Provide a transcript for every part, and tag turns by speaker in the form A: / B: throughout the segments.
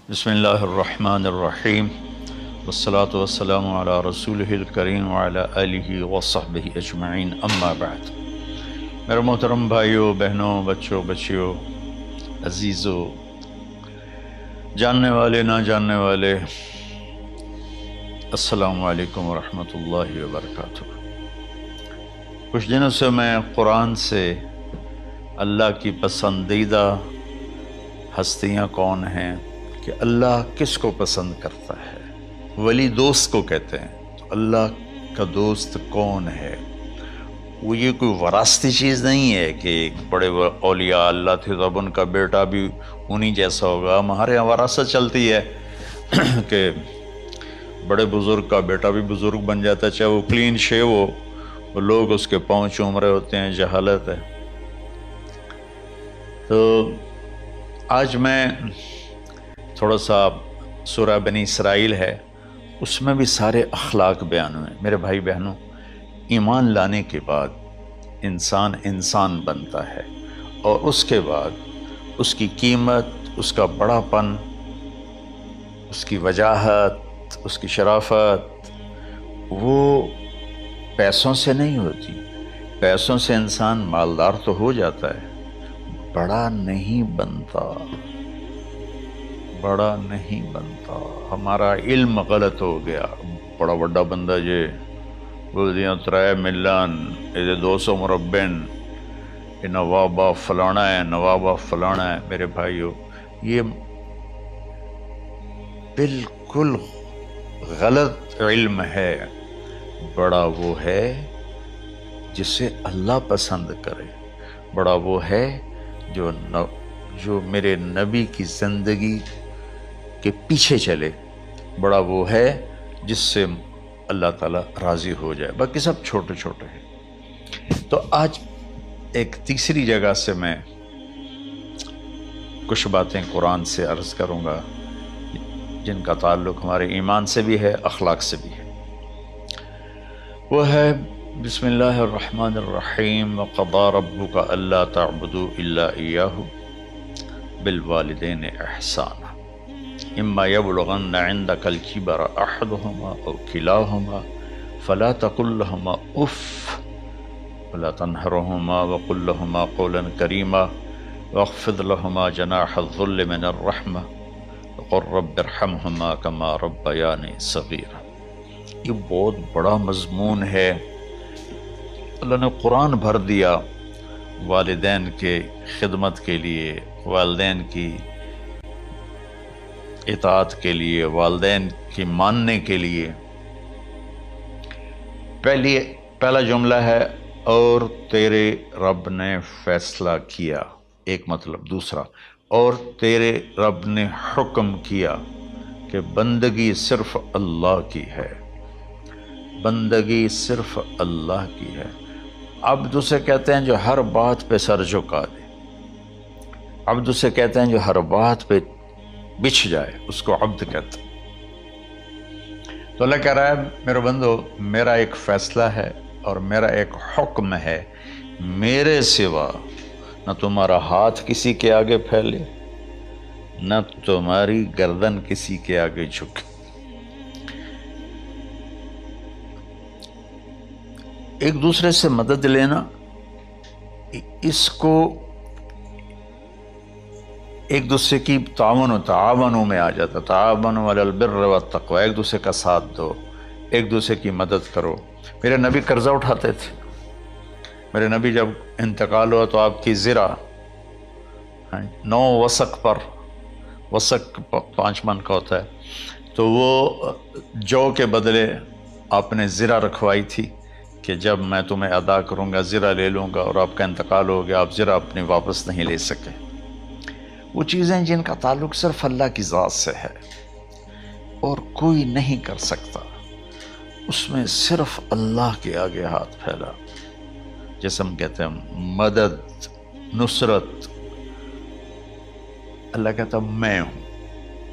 A: بسم اللہ الرحمن الرحیم والصلاة والسلام علی رسولہ الکریم وعلی آلہ وصحبہ اجمعین، اما بعد۔ میرے محترم بھائیوں، بہنوں، بچوں، بچیوں، عزیزوں، جاننے والے، نہ جاننے والے، السلام علیکم ورحمۃ اللہ وبرکاتہ۔ کچھ دنوں سے میں قرآن سے اللہ کی پسندیدہ ہستیاں کون ہیں، کہ اللہ کس کو پسند کرتا ہے، ولی دوست کو کہتے ہیں۔ تو اللہ کا دوست کون ہے؟ وہ یہ کوئی وراثتی چیز نہیں ہے کہ بڑے اولیاء اللہ تھے تو اب ان کا بیٹا بھی انہی جیسا ہوگا۔ ہمارے یہاں وراثت چلتی ہے کہ بڑے بزرگ کا بیٹا بھی بزرگ بن جاتا ہے، چاہے وہ کلین شیو ہو، وہ لوگ اس کے پاؤں چوم رہے ہوتے ہیں، جہالت ہے۔ تو آج میں تھوڑا سا سورہ بنی اسرائیل ہے، اس میں بھی سارے اخلاق بیان ہوئے۔ میرے بھائی بہنوں، ایمان لانے کے بعد انسان بنتا ہے، اور اس کے بعد اس کی قیمت، اس کا بڑا پن، اس کی وجاہت، اس کی شرافت وہ پیسوں سے نہیں ہوتی۔ پیسوں سے انسان مالدار تو ہو جاتا ہے، بڑا نہیں بنتا، بڑا نہیں بنتا۔ ہمارا علم غلط ہو گیا۔ بڑا بڑا بندہ جے بولدیاں 3 ملن، یہ 200 مربع، یہ نوابہ فلانا ہے، نوابہ فلانا ہے۔ میرے بھائیو، یہ بالکل غلط علم ہے۔ بڑا وہ ہے جسے اللہ پسند کرے، بڑا وہ ہے جو میرے نبی کی زندگی کے پیچھے چلے، بڑا وہ ہے جس سے اللہ تعالیٰ راضی ہو جائے، باقی سب چھوٹے چھوٹے ہیں۔ تو آج ایک تیسری جگہ سے میں کچھ باتیں قرآن سے عرض کروں گا، جن کا تعلق ہمارے ایمان سے بھی ہے، اخلاق سے بھی ہے۔ وہ ہے بسم اللہ الرحمن الرحیم، وَقَضَىٰ رَبُّكَ أَلَّا تَعْبُدُوا إِلَّا إِيَّاهُ بِالْوَالِدَيْنِ إِحْسَانًا إِمَّا يَبْلُغَنَّ عِندَكَ الْكِبَرَ أَحَدُهُمَا أَوْ كِلَاهُمَا فَلَا تَقُل لَّهُمَا أُفٍّ وَلَا تَنْهَرْهُمَا وَقُل لَّهُمَا قَوْلًا كَرِيمًا وَاخْفِضْ لَهُمَا جَنَاحَ الذُّلِّ مِنَ الرَّحْمَةِ وَقُل رَّبِّ ارْحَمْهُمَا كَمَا رَبَّيَانِي صَغِيرًا۔ یہ بہت بڑا مضمون ہے۔ اللہ نے قرآن بھر دیا والدین کے خدمت کے لیے، والدین کی اطاعت کے لیے، والدین کی ماننے کے لیے۔ پہلا جملہ ہے اور تیرے رب نے فیصلہ کیا، ایک مطلب۔ دوسرا، اور تیرے رب نے حکم کیا کہ بندگی صرف اللہ کی ہے، بندگی صرف اللہ کی ہے۔ عبد اسے کہتے ہیں جو ہر بات پہ سر جھکا دے، عبد اسے کہتے ہیں جو ہر بات پہ بچھ جائے، اس کو عبد کہتے ہیں۔ تو اللہ کہہ رہا ہے میرے بندو، میرا ایک فیصلہ ہے اور میرا ایک حکم ہے، میرے سوا نہ تمہارا ہاتھ کسی کے آگے پھیلے، نہ تمہاری گردن کسی کے آگے جھکے۔ ایک دوسرے سے مدد لینا، اس کو ایک دوسرے کی تعاونوں میں آ جاتا، تعاونوا علی البر والتقوی، ایک دوسرے کا ساتھ دو، ایک دوسرے کی مدد کرو۔ میرے نبی قرضہ اٹھاتے تھے۔ میرے نبی جب انتقال ہوا تو آپ کی زرہ 9 وسق پر، وسق 5 من کا ہوتا ہے، تو وہ جو کے بدلے آپ نے زرہ رکھوائی تھی کہ جب میں تمہیں ادا کروں گا زرہ لے لوں گا، اور آپ کا انتقال ہو گیا، آپ زرہ اپنی واپس نہیں لے سکے۔ وہ چیزیں جن کا تعلق صرف اللہ کی ذات سے ہے اور کوئی نہیں کر سکتا، اس میں صرف اللہ کے آگے ہاتھ پھیلا، جیسے ہم کہتے ہیں مدد، نصرت۔ اللہ کہتا میں ہوں،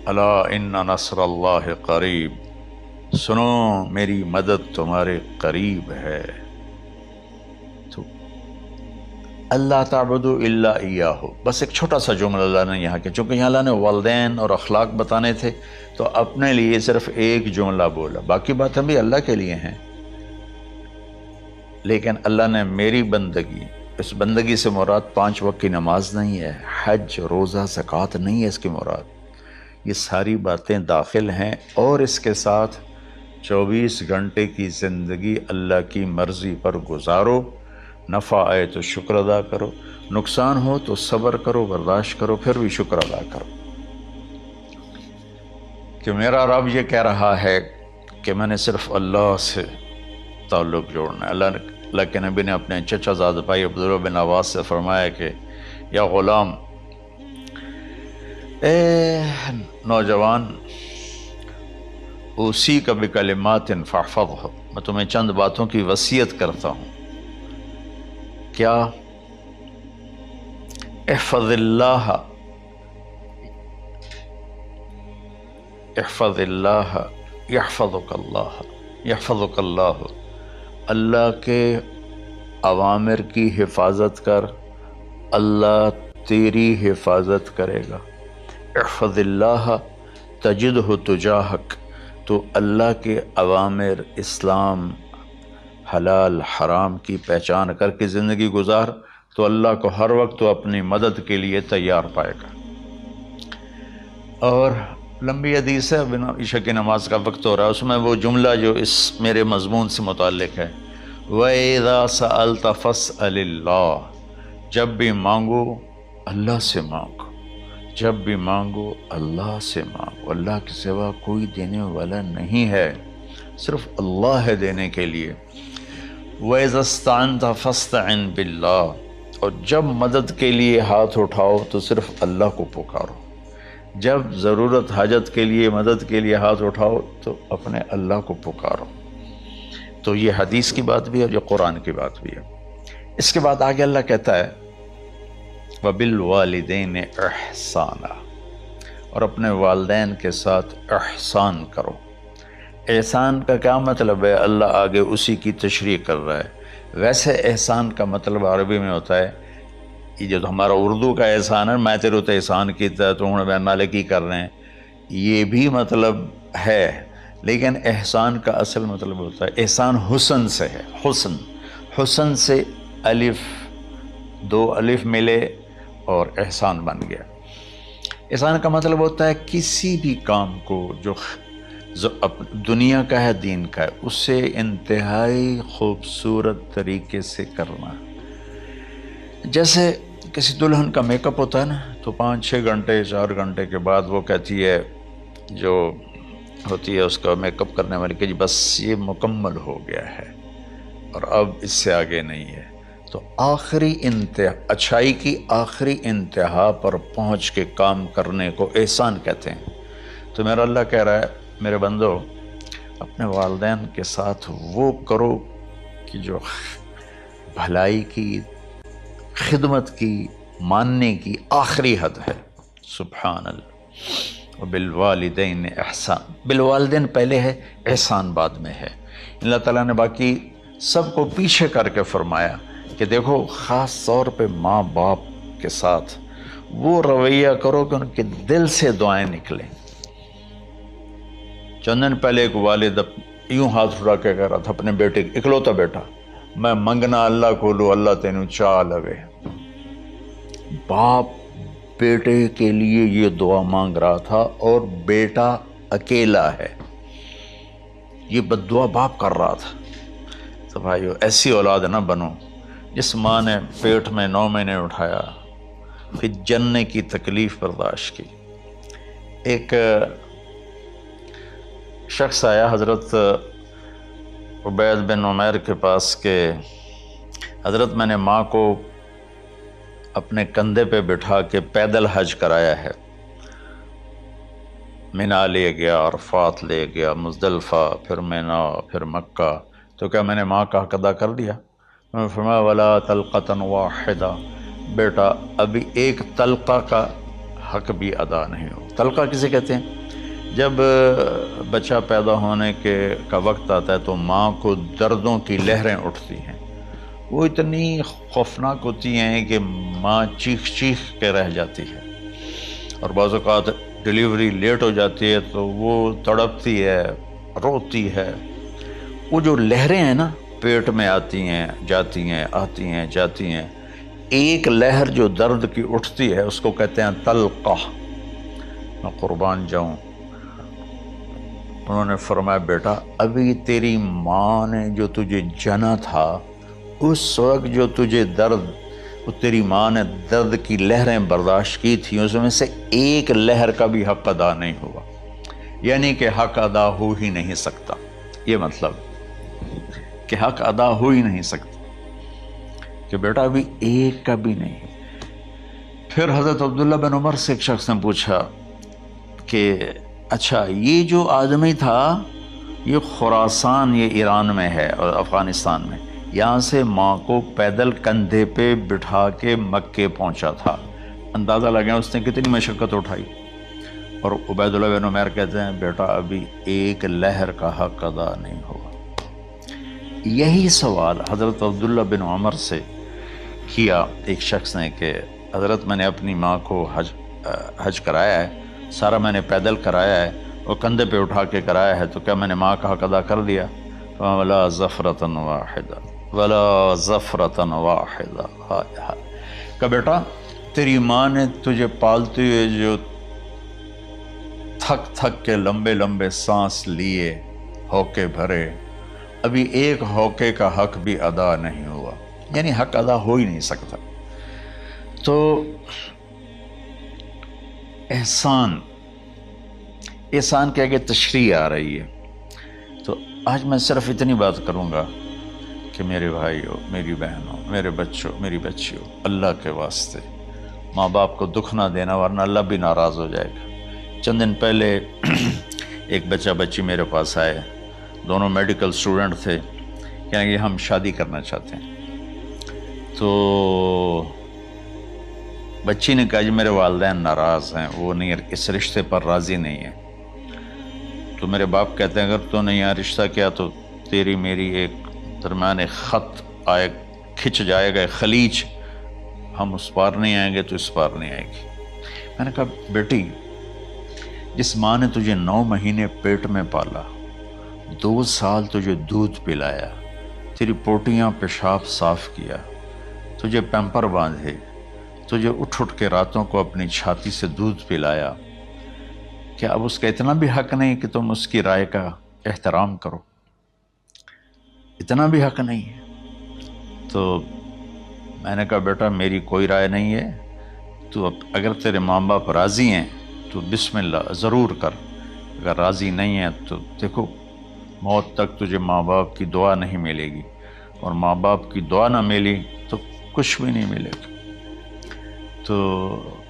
A: الا ان نصر اللہ قریب، سنو میری مدد تمہارے قریب ہے۔ تو اللہ تعبدوا الا ایاہ، بس ایک چھوٹا سا جملہ اللہ نے یہاں کے، چونکہ یہاں اللہ نے والدین اور اخلاق بتانے تھے تو اپنے لیے صرف ایک جملہ بولا، باقی باتیں بھی اللہ کے لیے ہیں، لیکن اللہ نے میری بندگی، اس بندگی سے مراد 5 وقت کی نماز نہیں ہے، حج، روزہ، زکوٰۃ نہیں ہے اس کی مراد، یہ ساری باتیں داخل ہیں، اور اس کے ساتھ 24 گھنٹے کی زندگی اللہ کی مرضی پر گزارو، نفع آئے تو شکر ادا کرو، نقصان ہو تو صبر کرو، برداشت کرو، پھر بھی شکر ادا کرو، کہ میرا رب یہ کہہ رہا ہے کہ میں نے صرف اللہ سے تعلق جوڑنا ہے۔ اللہ کے نبی نے اپنے چچا زاد بھائی عبداللہ بن عباس سے فرمایا کہ یا غلام، اے نوجوان، اوصیک بکلمات فاحفظہ، میں تمہیں چند باتوں کی وصیت کرتا ہوں، کیا؟ احفظ اللہ، احفظ اللہ یحفظک اللہ، یحفظک اللہ، اللہ کے اوامر کی حفاظت کر، اللہ تیری حفاظت کرے گا۔ احفظ اللہ تجدہ تجاہک، تو اللہ کے اوامر، اسلام، حلال حرام کی پہچان کر کے زندگی گزار تو اللہ کو ہر وقت تو اپنی مدد کے لیے تیار پائے گا۔ اور لمبی حدیث ہے، عشاء کی نماز کا وقت ہو رہا ہے، اس میں وہ جملہ جو اس میرے مضمون سے متعلق ہے، وَإِذَا سَأَلْتَ فَاسْأَلِ اللَّهِ، جب بھی مانگو اللہ سے مانگو، جب بھی مانگو اللہ سے مانگو، اللہ کے سوا کوئی دینے والا نہیں ہے، صرف اللہ ہے دینے کے لیے۔ وَإِذَا اسْتَعَنْتَ فَاسْتَعِنْ بِاللَّهِ، اور جب مدد کے لیے ہاتھ اٹھاؤ تو صرف اللہ کو پکارو، جب ضرورت حاجت کے لیے، مدد کے لیے ہاتھ اٹھاؤ تو اپنے اللہ کو پکارو۔ تو یہ حدیث کی بات بھی ہے اور یہ قرآن کی بات بھی ہے۔ اس کے بعد آگے اللہ کہتا ہے وَبِالْوَالِدَيْنِ إِحْسَانًا، اور اپنے والدین کے ساتھ احسان کرو۔ احسان کا کیا مطلب ہے؟ اللہ آگے اسی کی تشریح کر رہا ہے۔ ویسے احسان کا مطلب عربی میں ہوتا ہے، یہ جو ہمارا اردو کا احسان ہے، میں تیرے تو احسان کیتا تو ہوں میں نالے کی کر رہے ہیں، یہ بھی مطلب ہے، لیکن احسان کا اصل مطلب ہوتا ہے، احسان حسن سے ہے، حسن، حسن سے الف، 2 الف ملے اور احسان بن گیا۔ احسان کا مطلب ہوتا ہے کسی بھی کام کو جو دنیا کا ہے، دین کا ہے، اسے انتہائی خوبصورت طریقے سے کرنا۔ جیسے کسی دلہن کا میک اپ ہوتا ہے نا، تو 5-6 گھنٹے 4 گھنٹے کے بعد وہ کہتی ہے، جو ہوتی ہے اس کا میک اپ کرنے والی، کہ جی بس یہ مکمل ہو گیا ہے اور اب اس سے آگے نہیں ہے۔ تو آخری اچھائی کی آخری انتہا پر پہنچ کے کام کرنے کو احسان کہتے ہیں۔ تو میرا اللہ کہہ رہا ہے میرے بندو، اپنے والدین کے ساتھ وہ کرو کہ جو بھلائی کی، خدمت کی، ماننے کی آخری حد ہے۔ سبحان اللہ۔ وبالوالدین احسان، بالوالدین پہلے ہے، احسان بعد میں ہے۔ اللہ تعالیٰ نے باقی سب کو پیچھے کر کے فرمایا کہ دیکھو خاص طور پہ ماں باپ کے ساتھ وہ رویہ کرو کہ ان کے دل سے دعائیں نکلیں۔ چند دن پہلے ایک والد یوں ہاتھ اٹھا کے کہہ رہا تھا اپنے بیٹے، اکلوتا بیٹا، میں منگنا اللہ کو لو، اللہ تینوں چاہ لوے۔ باپ بیٹے کے لیے یہ دعا مانگ رہا تھا اور بیٹا اکیلا ہے، یہ بد دعا باپ کر رہا تھا۔ تو بھائیو، ایسی اولاد نہ بنو جس ماں نے پیٹ میں 9 مہینے اٹھایا، پھر جننے کی تکلیف برداشت کی۔ ایک شخص آیا حضرت عبید بن عمیر کے پاس کہ حضرت میں نے ماں کو اپنے کندھے پہ بٹھا کے پیدل حج کرایا ہے، مینا لے گیا، عرفات لے گیا، مزدلفہ، پھر مینا، پھر مکہ، تو کیا میں نے ماں کا حق ادا کر دیا؟ میں نے فرمایا ولا تلقۃ واحدہ، بیٹا ابھی ایک تلقہ کا حق بھی ادا نہیں ہو۔ تلقہ کسے کہتے ہیں؟ جب بچہ پیدا ہونے کا وقت آتا ہے تو ماں کو دردوں کی لہریں اٹھتی ہیں، وہ اتنی خوفناک ہوتی ہیں کہ ماں چیخ چیخ کے رہ جاتی ہے، اور بعض اوقات ڈیلیوری لیٹ ہو جاتی ہے تو وہ تڑپتی ہے، روتی ہے۔ وہ جو لہریں ہیں نا، پیٹ میں آتی ہیں جاتی ہیں، آتی ہیں جاتی ہیں، ایک لہر جو درد کی اٹھتی ہے اس کو کہتے ہیں طلقہ۔ میں قربان جاؤں، انہوں نے فرمایا بیٹا ابھی تیری ماں نے جو تجھے جنا تھا، اس وقت جو تجھے درد، وہ تیری ماں نے درد کی لہریں برداشت کی تھی، اس میں سے ایک لہر کا بھی حق ادا نہیں ہوا، یعنی کہ حق ادا ہو ہی نہیں سکتا۔ یہ مطلب کہ حق ادا ہو ہی نہیں سکتا، کہ بیٹا ابھی ایک کا بھی نہیں۔ پھر حضرت عبداللہ بن عمر سے ایک شخص نے پوچھا کہ اچھا یہ جو آدمی تھا یہ خراسان، یہ ایران میں ہے اور افغانستان میں، یہاں سے ماں کو پیدل کندھے پہ بٹھا کے مکے پہنچا تھا، اندازہ لگا اس نے کتنی مشقت اٹھائی۔ اور عبید اللہ بن عمیر کہتے ہیں بیٹا ابھی ایک لہر کا حق ادا نہیں ہوا۔ یہی سوال حضرت عبداللہ بن عمر سے کیا ایک شخص نے کہ حضرت میں نے اپنی ماں کو حج کرایا ہے، سارا میں نے پیدل کرایا ہے اور کندھے پہ اٹھا کے کرایا ہے، تو کیا میں نے ماں کا حق ادا کر دیا؟ ولا ظفرۃ واحدہ ولا ظفرۃ واحدہ۔ کہ بیٹا تیری ماں نے تجھے پالتے ہوئے جو تھک تھک کے لمبے لمبے سانس لیے، ہوکے بھرے، ابھی ایک ہوکے کا حق بھی ادا نہیں ہوا، یعنی حق ادا ہو ہی نہیں سکتا۔ تو احسان کے آگے تشریح آ رہی ہے۔ تو آج میں صرف اتنی بات کروں گا کہ میرے بھائیوں، میری بہنوں، میرے بچوں، میری بچیوں، اللہ کے واسطے ماں باپ کو دکھ نہ دینا، ورنہ اللہ بھی ناراض ہو جائے گا۔ چند دن پہلے ایک بچہ بچی میرے پاس آئے، دونوں میڈیکل اسٹوڈنٹ تھے، کہنے کہ ہم شادی کرنا چاہتے ہیں۔ تو بچی نے کہا جی میرے والدین ناراض ہیں، وہ نہیں، اس رشتے پر راضی نہیں ہیں۔ تو میرے باپ کہتے ہیں اگر تو نے یہاں رشتہ کیا تو تیری میری ایک درمیان ایک خط آئے، کھچ جائے گا خلیج، ہم اس پار نہیں آئیں گے تو اس پار نہیں آئے گی۔ میں نے کہا بیٹی جس ماں نے تجھے 9 مہینے پیٹ میں پالا، 2 سال تجھے دودھ پلایا، تیری پوٹیاں پیشاب صاف کیا، تجھے پیمپر باندھے، تجھے اٹھ اٹھ کے راتوں کو اپنی چھاتی سے دودھ پلایا، کیا اب اس کا اتنا بھی حق نہیں کہ تم اس کی رائے کا احترام کرو؟ اتنا بھی حق نہیں ہے؟ تو میں نے کہا بیٹا میری کوئی رائے نہیں ہے، تو اگر تیرے ماں باپ راضی ہیں تو بسم اللہ ضرور کر، اگر راضی نہیں ہیں تو دیکھو موت تک تجھے ماں باپ کی دعا نہیں ملے گی، اور ماں باپ کی دعا نہ ملی تو کچھ بھی نہیں ملے گا۔ تو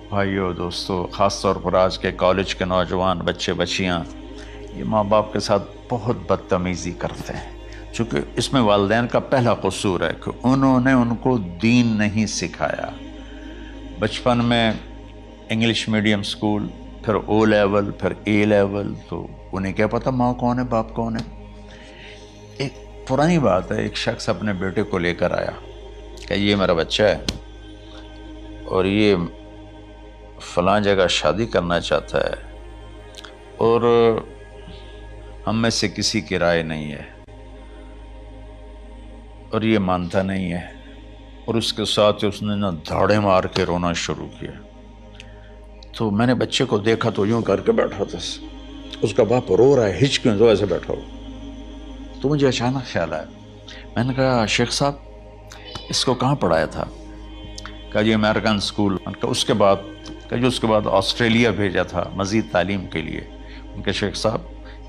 A: بھائیو دوستو، خاص طور پر آج کے کالج کے نوجوان بچے بچیاں یہ ماں باپ کے ساتھ بہت بدتمیزی کرتے ہیں، چونکہ اس میں والدین کا پہلا قصور ہے کہ انہوں نے ان کو دین نہیں سکھایا۔ بچپن میں انگلش میڈیم سکول، پھر او لیول، پھر اے لیول، تو انہیں کیا پتہ ماں کون ہے باپ کون ہے۔ ایک پرانی بات ہے، ایک شخص اپنے بیٹے کو لے کر آیا کہ یہ میرا بچہ ہے اور یہ فلاں جگہ شادی کرنا چاہتا ہے، اور ہم میں سے کسی کی رائے نہیں ہے، اور یہ مانتا نہیں ہے، اور اس کے ساتھ اس نے نا دھاڑے مار کے رونا شروع کیا۔ تو میں نے بچے کو دیکھا تو یوں کر کے بیٹھا تھا، اس کا باپ رو رہا ہے، ہچ کیوں تو ایسے بیٹھا ہو۔ تو مجھے اچانک خیال آیا، میں نے کہا شیخ صاحب اس کو کہاں پڑھایا تھا؟ کہا جی امریکن سکول۔ اس کے بعد آسٹریلیا بھیجا تھا مزید تعلیم کے لیے۔ ان کے شیخ صاحب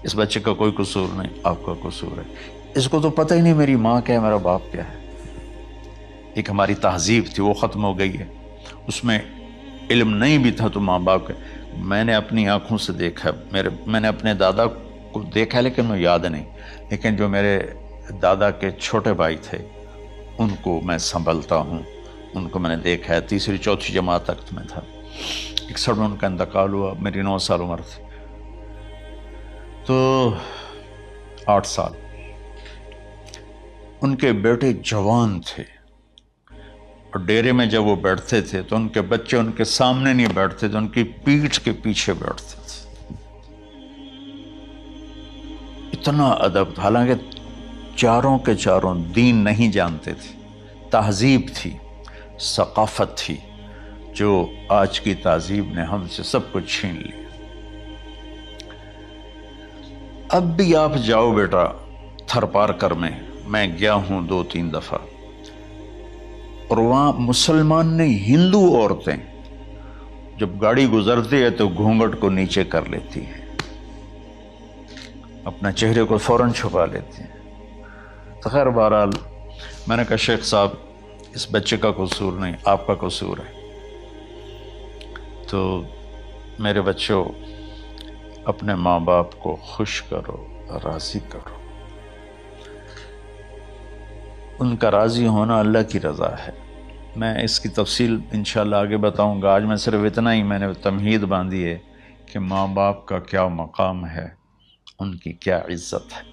A: اس بچے کا کوئی قصور نہیں، آپ کا قصور ہے، اس کو تو پتہ ہی نہیں میری ماں کیا ہے، میرا باپ کیا ہے۔ ایک ہماری تہذیب تھی وہ ختم ہو گئی ہے، اس میں علم نہیں بھی تھا تو ماں باپ کے۔ میں نے اپنی آنکھوں سے دیکھا، میں نے اپنے دادا کو دیکھا لیکن میں یاد نہیں، لیکن جو میرے دادا کے چھوٹے بھائی تھے ان کو میں سنبھلتا ہوں، ان کو میں نے دیکھا ہے، 3ری 4تھی جماعت تک میں تھا، 61 میں ان کا انتقال ہوا، میری 9 سال عمر تھی، تو 8 سال۔ ان کے بیٹے جوان تھے، اور ڈیرے میں جب وہ بیٹھتے تھے تو ان کے بچے ان کے سامنے نہیں بیٹھتے تھے، ان کی پیٹھ کے پیچھے بیٹھتے تھے۔ اتنا ادب، حالانکہ چاروں کے چاروں دین نہیں جانتے تھے، تہذیب تھی، ثقافت تھی، جو آج کی تہذیب نے ہم سے سب کچھ چھین لی۔ اب بھی آپ جاؤ بیٹا تھر پارکر میں گیا ہوں 2-3 دفعہ، اور وہاں مسلمان نہیں، ہندو عورتیں جب گاڑی گزرتی ہے تو گھونگھٹ کو نیچے کر لیتی ہیں، اپنا چہرے کو فوراً چھپا لیتی ہیں۔ تو خیر بہرحال میں نے کہا شیخ صاحب اس بچے کا قصور نہیں، آپ کا قصور ہے۔ تو میرے بچوں، اپنے ماں باپ کو خوش کرو، راضی کرو، ان کا راضی ہونا اللہ کی رضا ہے۔ میں اس کی تفصیل انشاءاللہ آگے بتاؤں گا، آج میں صرف اتنا ہی میں نے تمہید باندھی ہے کہ ماں باپ کا کیا مقام ہے، ان کی کیا عزت ہے۔